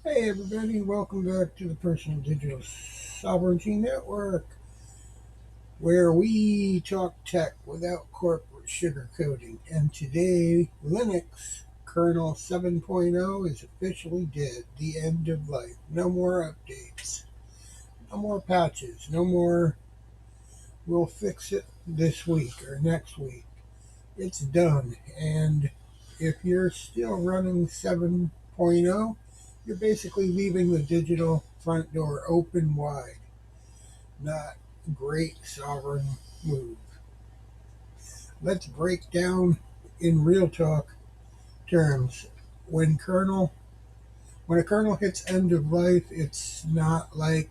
Hey everybody, welcome back to the Personal Digital Sovereignty Network, where we talk tech without corporate sugarcoating. And today, Linux Kernel 7.0 is officially dead, the end of life. No more updates, no more patches, no more we'll fix it this week or next week. It's done. And if you're still running 7.0, you're basically leaving the digital front door open wide. Not great sovereign move. Let's break down in real talk terms. When kernel when a kernel hits end of life, it's not like,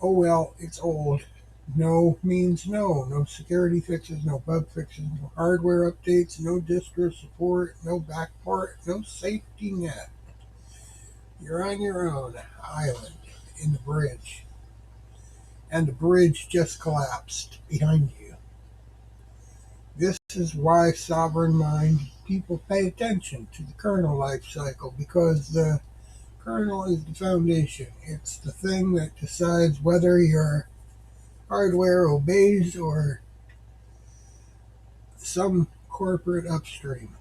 oh well, it's old. No means no. No security fixes, no bug fixes, no hardware updates, no distro support, no backport, no safety net. You're on your own island in the bridge, and the bridge just collapsed behind you. This is why sovereign mind people pay attention to the kernel life cycle, because the kernel is the foundation. It's the thing that decides whether your hardware obeys or some corporate upstream.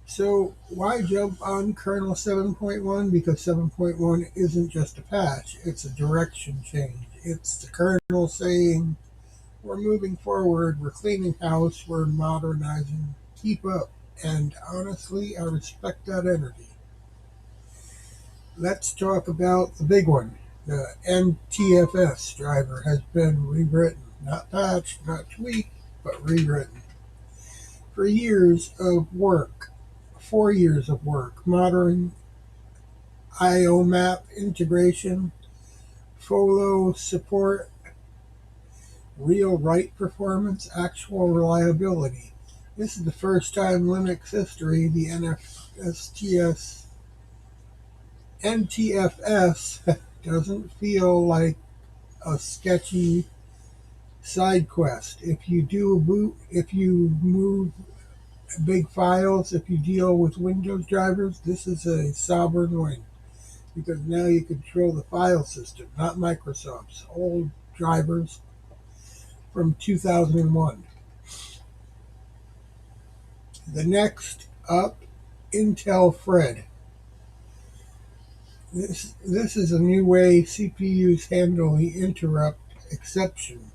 So why jump on kernel 7.1? Because 7.1 isn't just a patch, it's a direction change. It's the kernel saying, we're moving forward, we're cleaning house, we're modernizing, keep up. And honestly, I respect that energy. Let's talk about the big one. The NTFS driver has been rewritten, not patched, not tweaked, but rewritten. For years of work, 4 years of work, modern IO map integration, FOLO support, real write performance, actual reliability. This is the first time Linux history the NTFS doesn't feel like a sketchy side quest. If you do a boot, if you move big files, if you deal with Windows drivers, this is a sovereign win, because now you control the file system, not Microsoft's old drivers from 2001. The next up, Intel Fred. This is a new way CPUs handle the interrupt exception.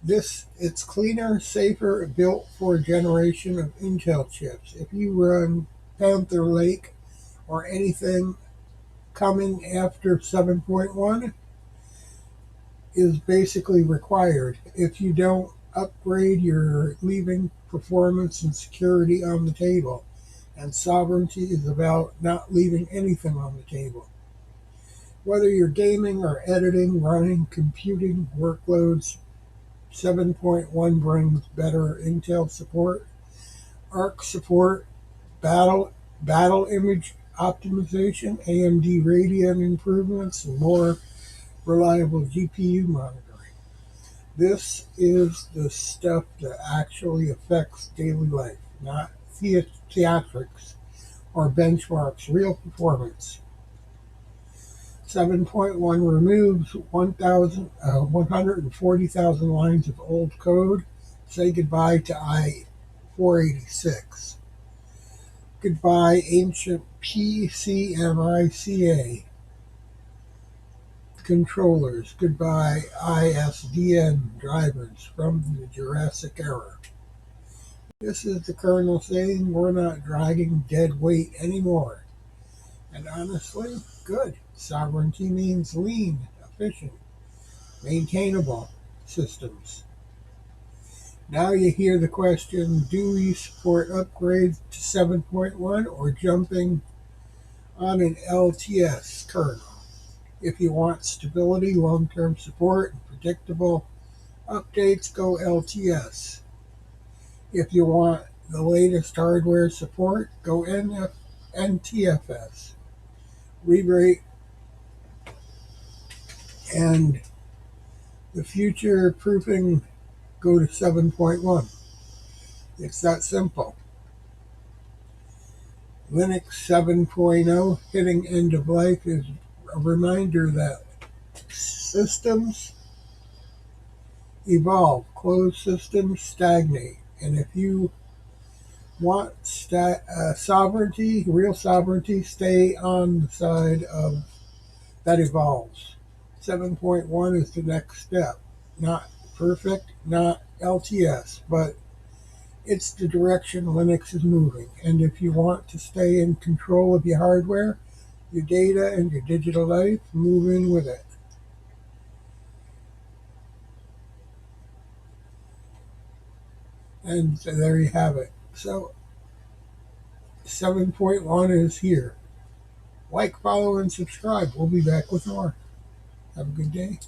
It's cleaner, safer, built for a generation of Intel chips. If you run Panther Lake or anything coming after 7.1 is basically required. If you don't upgrade, you're leaving performance and security on the table. And sovereignty is about not leaving anything on the table. Whether you're gaming or editing, running, computing workloads, 7.1 brings better Intel support, ARC support, battle image optimization, AMD Radeon improvements, and more reliable GPU monitoring. This is the stuff that actually affects daily life, not theatrics or benchmarks, real performance. 7.1 removes 140,000 lines of old code. Say goodbye to I-486. Goodbye ancient PCMICA controllers. Goodbye ISDN drivers from the Jurassic era. This is the kernel saying we're not dragging dead weight anymore. And honestly, good. Sovereignty means lean, efficient, maintainable systems. Now you hear the question, do we support upgrades to 7.1 or jumping on an LTS kernel? If you want stability, long-term support, and predictable updates, go LTS. If you want the latest hardware support, go NTFS. Re-rate and the future proofing, go to 7.1. It's that simple. Linux 7.0 hitting end of life is a reminder that systems evolve, closed systems stagnate, and if you want sovereignty, real sovereignty, stay on the side of that evolves. 7.1 is the next step. Not perfect, not LTS, but it's the direction Linux is moving. And if you want to stay in control of your hardware, your data, and your digital life, move in with it. And so there you have it. So 7.1 is here. Like, follow, and subscribe. We'll be back with more. Have a good day.